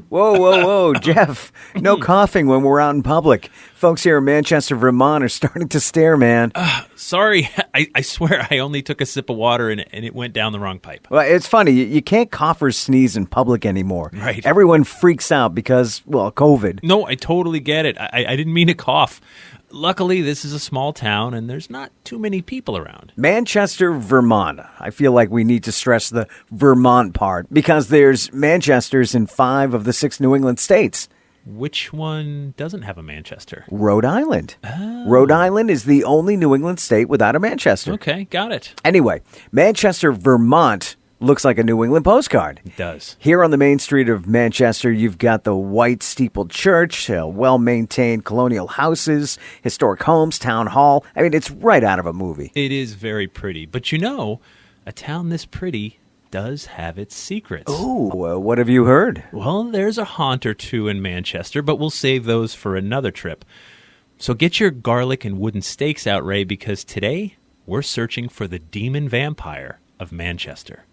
Whoa, Jeff. No coughing when we're out in public. Folks here in Manchester, Vermont are starting to stare, man. Sorry, I swear I only took a sip of water and it went down the wrong pipe. Well, it's funny. You can't cough or sneeze in public anymore. Right. Everyone freaks out because, well, COVID. No, I totally get it. I didn't mean to cough. Luckily, this is a small town, and there's not too many people around. Manchester, Vermont. I feel like we need to stress the Vermont part because there's Manchesters in 5 of the 6 New England states. Which one doesn't have a Manchester? Rhode Island. Oh. Rhode Island is the only New England state without a Manchester. Okay, got it. Anyway, Manchester, Vermont looks like a New England postcard. It does. Here on the main street of Manchester, you've got the white steepled church, well-maintained colonial houses, historic homes, town hall. I mean, it's right out of a movie. It is very pretty. But you know, a town this pretty does have its secrets. Ooh, what have you heard? Well, there's a haunt or two in Manchester, but we'll save those for another trip. So get your garlic and wooden stakes out, Ray, because today we're searching for the demon vampire of Manchester.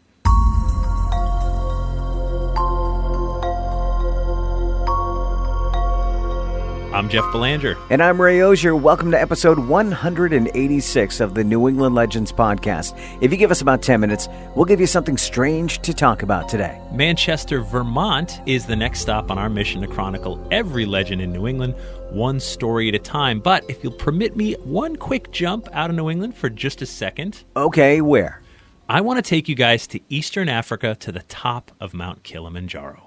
I'm Jeff Belanger. And I'm Ray Auger. Welcome to episode 186 of the New England Legends podcast. If you give us about 10 minutes, we'll give you something strange to talk about today. Manchester, Vermont is the next stop on our mission to chronicle every legend in New England, one story at a time. But if you'll permit me one quick jump out of New England for just a second. Okay, where? I want to take you guys to Eastern Africa to the top of Mount Kilimanjaro.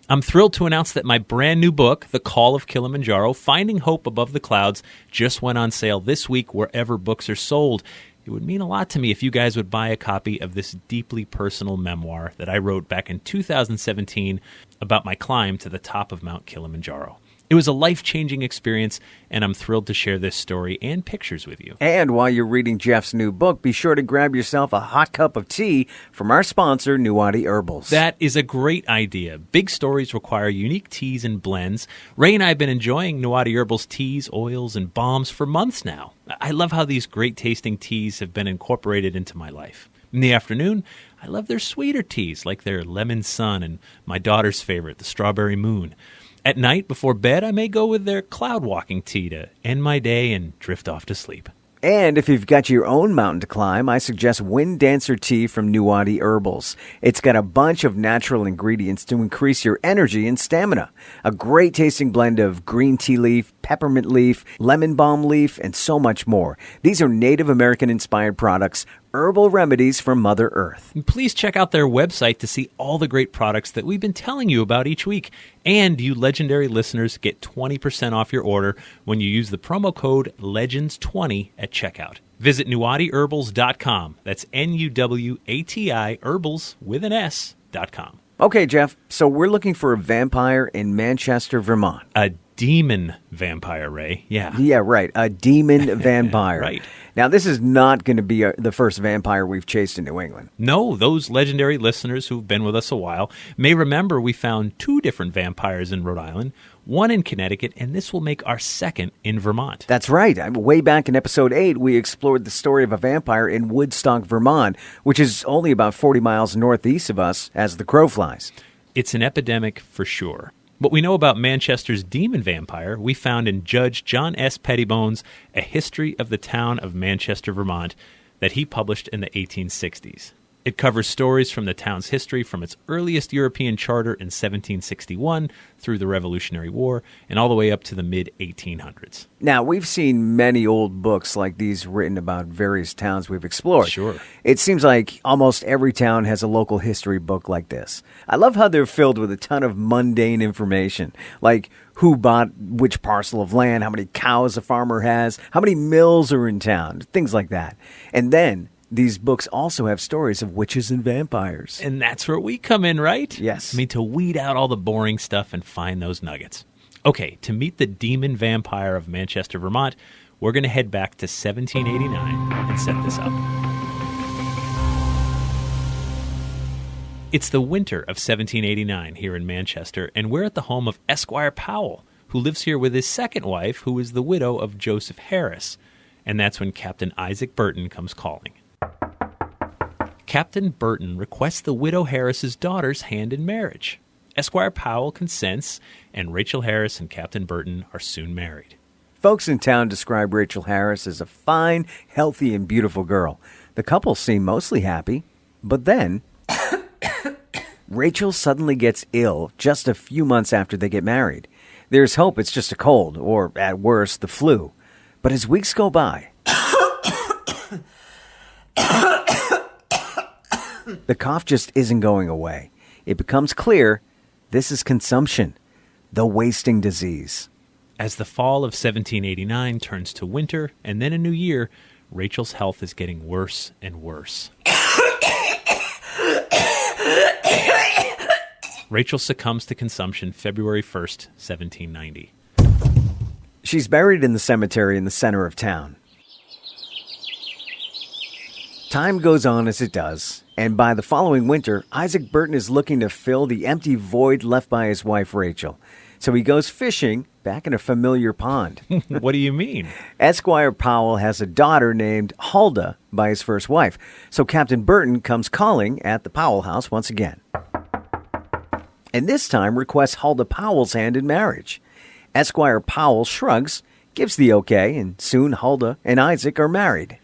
I'm thrilled to announce that my brand new book, The Call of Kilimanjaro, Finding Hope Above the Clouds, just went on sale this week wherever books are sold. It would mean a lot to me if you guys would buy a copy of this deeply personal memoir that I wrote back in 2017 about my climb to the top of Mount Kilimanjaro. It was a life-changing experience, and I'm thrilled to share this story and pictures with you. And while you're reading Jeff's new book, be sure to grab yourself a hot cup of tea from our sponsor, Nuwadi Herbals. That is a great idea. Big stories require unique teas and blends. Ray and I have been enjoying Nuwadi Herbals teas, oils, and balms for months now. I love how these great-tasting teas have been incorporated into my life. In the afternoon, I love their sweeter teas, like their Lemon Sun and my daughter's favorite, the Strawberry Moon. At night, before bed, I may go with their cloud walking tea to end my day and drift off to sleep. And if you've got your own mountain to climb, I suggest Wind Dancer Tea from Nuwadi Herbals. It's got a bunch of natural ingredients to increase your energy and stamina. A great tasting blend of green tea leaf, peppermint leaf, lemon balm leaf, and so much more. These are Native American-inspired products, herbal remedies from Mother Earth. And please check out their website to see all the great products that we've been telling you about each week. And you legendary listeners get 20% off your order when you use the promo code LEGENDS20 at checkout. Visit NuwadiHerbals.com. That's Nuwati Herbals with an S.com. Okay, Jeff, so we're looking for a vampire in Manchester, Vermont. A demon vampire, Ray. Yeah. Yeah, right. A demon vampire. Right. Now, this is not going to be the first vampire we've chased in New England. No, those legendary listeners who've been with us a while may remember we found 2 different vampires in Rhode Island, one in Connecticut, and this will make our second in Vermont. That's right. Way back in episode 8, we explored the story of a vampire in Woodstock, Vermont, which is only about 40 miles northeast of us as the crow flies. It's an epidemic for sure. What we know about Manchester's demon vampire, we found in Judge John S. Pettibone's A History of the Town of Manchester, Vermont, that he published in the 1860s. It covers stories from the town's history from its earliest European charter in 1761 through the Revolutionary War and all the way up to the mid-1800s. Now, we've seen many old books like these written about various towns we've explored. Sure. It seems like almost every town has a local history book like this. I love how they're filled with a ton of mundane information, like who bought which parcel of land, how many cows a farmer has, how many mills are in town, things like that. And then these books also have stories of witches and vampires. And that's where we come in, right? Yes. I mean, to weed out all the boring stuff and find those nuggets. Okay, to meet the demon vampire of Manchester, Vermont, we're going to head back to 1789 and set this up. It's the winter of 1789 here in Manchester, and we're at the home of Esquire Powell, who lives here with his second wife, who is the widow of Joseph Harris. And that's when Captain Isaac Burton comes calling. Captain Burton requests the widow Harris's daughter's hand in marriage. Esquire Powell consents, and Rachel Harris and Captain Burton are soon married. Folks in town describe Rachel Harris as a fine, healthy, and beautiful girl. The couple seem mostly happy, but then Rachel suddenly gets ill just a few months after they get married. There's hope it's just a cold, or at worst, the flu. But as weeks go by, the cough just isn't going away. It becomes clear this is consumption, the wasting disease. As the fall of 1789 turns to winter and then a new year, Rachel's health is getting worse and worse. Rachel succumbs to consumption February 1st, 1790. She's buried in the cemetery in the center of town. Time goes on as it does, and by the following winter, Isaac Burton is looking to fill the empty void left by his wife, Rachel. So he goes fishing back in a familiar pond. What do you mean? Esquire Powell has a daughter named Hulda by his first wife, so Captain Burton comes calling at the Powell house once again. And this time requests Hulda Powell's hand in marriage. Esquire Powell shrugs, gives the okay, and soon Hulda and Isaac are married.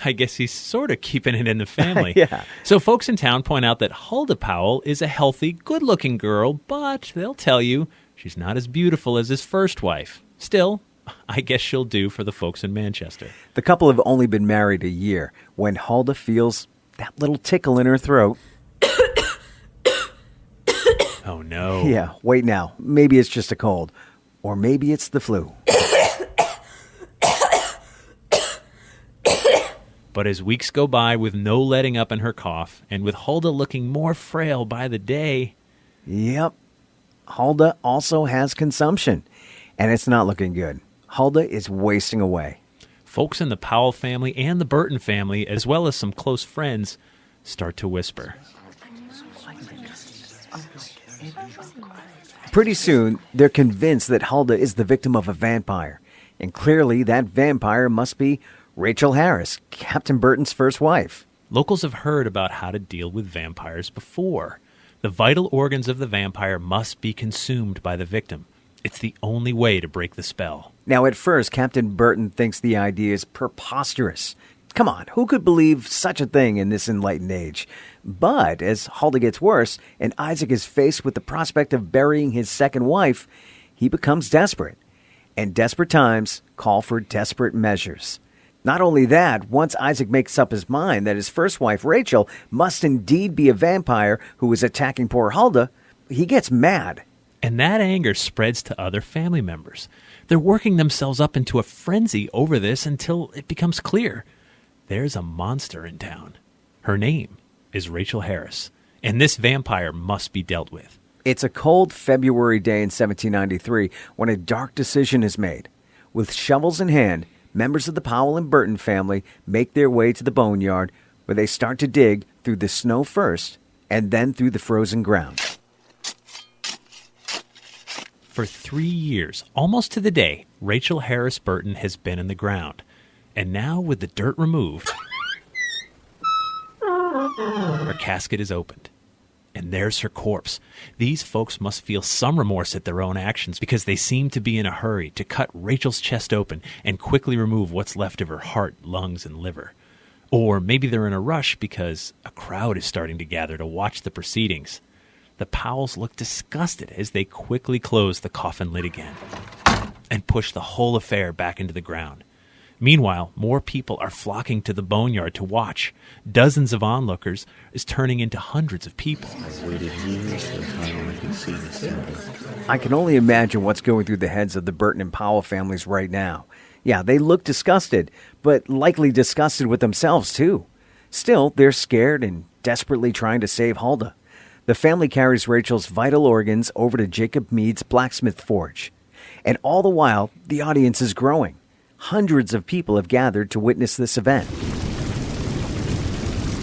I guess he's sort of keeping it in the family. Yeah. So folks in town point out that Hulda Powell is a healthy, good-looking girl, but they'll tell you she's not as beautiful as his first wife. Still, I guess she'll do for the folks in Manchester. The couple have only been married a year when Hulda feels that little tickle in her throat. Oh, no. Yeah, wait now. Maybe it's just a cold. Or maybe it's the flu. But as weeks go by with no letting up in her cough, and with Hulda looking more frail by the day... Yep. Hulda also has consumption, and it's not looking good. Hulda is wasting away. Folks in the Powell family and the Burton family, as well as some close friends, start to whisper. Pretty soon, they're convinced that Hulda is the victim of a vampire. And clearly, that vampire must be Rachel Harris, Captain Burton's first wife. Locals have heard about how to deal with vampires before. The vital organs of the vampire must be consumed by the victim. It's the only way to break the spell. Now, at first, Captain Burton thinks the idea is preposterous. Come on, who could believe such a thing in this enlightened age? But as Hulda gets worse and Isaac is faced with the prospect of burying his second wife, he becomes desperate. And desperate times call for desperate measures. Not only that, once Isaac makes up his mind that his first wife, Rachel, must indeed be a vampire who is attacking poor Hulda, he gets mad. And that anger spreads to other family members. They're working themselves up into a frenzy over this until it becomes clear there's a monster in town. Her name is Rachel Harris, and this vampire must be dealt with. It's a cold February day in 1793 when a dark decision is made. With shovels in hand, members of the Powell and Burton family make their way to the boneyard, where they start to dig through the snow first and then through the frozen ground. For 3 years, almost to the day, Rachel Harris Burton has been in the ground. And now, with the dirt removed, her casket is opened. And there's her corpse. These folks must feel some remorse at their own actions because they seem to be in a hurry to cut Rachel's chest open and quickly remove what's left of her heart, lungs, and liver. Or maybe they're in a rush because a crowd is starting to gather to watch the proceedings. The Powells look disgusted as they quickly close the coffin lid again and push the whole affair back into the ground. Meanwhile, more people are flocking to the boneyard to watch. Dozens of onlookers is turning into hundreds of people. I've waited years for the time when I could see this symbol. I can only imagine what's going through the heads of the Burton and Powell families right now. Yeah, they look disgusted, but likely disgusted with themselves too. Still, they're scared and desperately trying to save Hulda. The family carries Rachel's vital organs over to Jacob Mead's blacksmith forge. And all the while, the audience is growing. Hundreds of people have gathered to witness this event.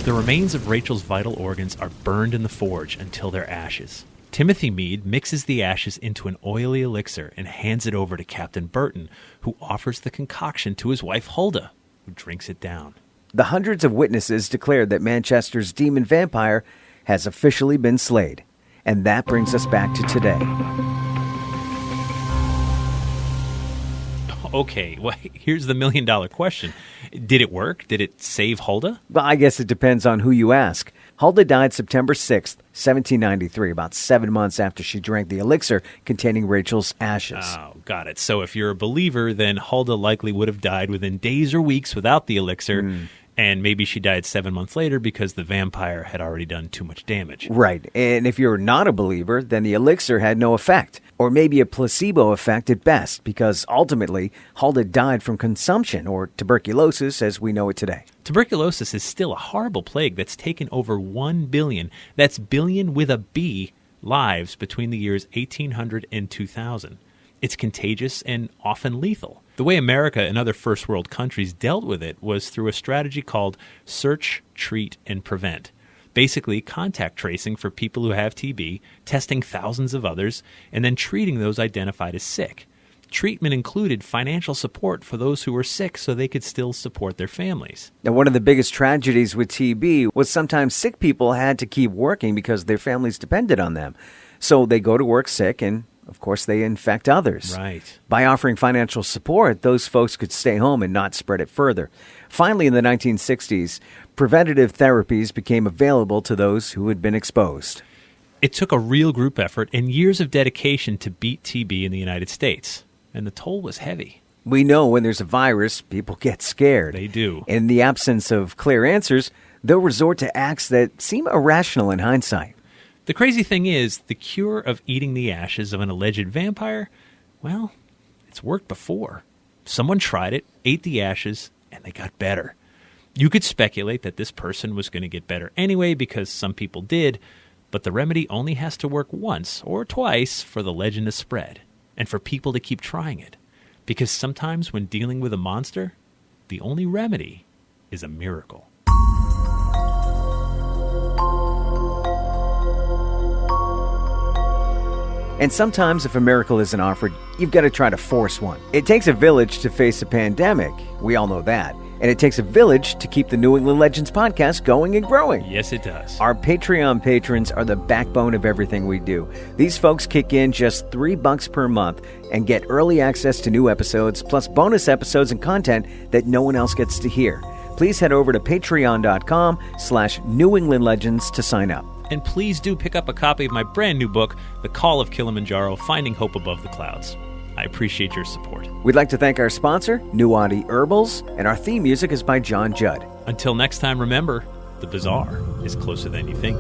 The remains of Rachel's vital organs are burned in the forge until they're ashes. Timothy Mead mixes the ashes into an oily elixir and hands it over to Captain Burton, who offers the concoction to his wife Hulda, who drinks it down. The hundreds of witnesses declared that Manchester's demon vampire has officially been slayed. And that brings us back to today. Okay, well, here's the million-dollar question. Did it work? Did it save Hulda? Well, I guess it depends on who you ask. Hulda died September 6th, 1793, about 7 months after she drank the elixir containing Rachel's ashes. Oh, got it. So if you're a believer, then Hulda likely would have died within days or weeks without the elixir, and maybe she died 7 months later because the vampire had already done too much damage. Right. And if you're not a believer, then the elixir had no effect, or maybe a placebo effect at best, because ultimately Hulda died from consumption or tuberculosis as we know it today. Tuberculosis is still a horrible plague that's taken over 1 billion, that's billion with a B, lives between the years 1800 and 2000. It's contagious and often lethal. The way America and other first world countries dealt with it was through a strategy called search, treat, and prevent. Basically, contact tracing for people who have TB, testing thousands of others, and then treating those identified as sick. Treatment included financial support for those who were sick so they could still support their families. Now, one of the biggest tragedies with TB was sometimes sick people had to keep working because their families depended on them. So they go to work sick and, of course, they infect others. Right. By offering financial support, those folks could stay home and not spread it further. Finally, in the 1960s, preventative therapies became available to those who had been exposed. It took a real group effort and years of dedication to beat TB in the United States. And the toll was heavy. We know when there's a virus, people get scared. They do. In the absence of clear answers, they'll resort to acts that seem irrational in hindsight. The crazy thing is, the cure of eating the ashes of an alleged vampire, well, it's worked before. Someone tried it, ate the ashes, and they got better. You could speculate that this person was going to get better anyway because some people did, but the remedy only has to work once or twice for the legend to spread. And for people to keep trying it. Because sometimes when dealing with a monster, the only remedy is a miracle. And sometimes if a miracle isn't offered, you've got to try to force one. It takes a village to face a pandemic. We all know that. And it takes a village to keep the New England Legends podcast going and growing. Yes, it does. Our Patreon patrons are the backbone of everything we do. These folks kick in just $3 per month and get early access to new episodes, plus bonus episodes and content that no one else gets to hear. Please head over to patreon.com/New England Legends to sign up. And please do pick up a copy of my brand new book, The Call of Kilimanjaro, Finding Hope Above the Clouds. I appreciate your support. We'd like to thank our sponsor, Nuwadi Herbals, and our theme music is by John Judd. Until next time, remember, the bizarre is closer than you think.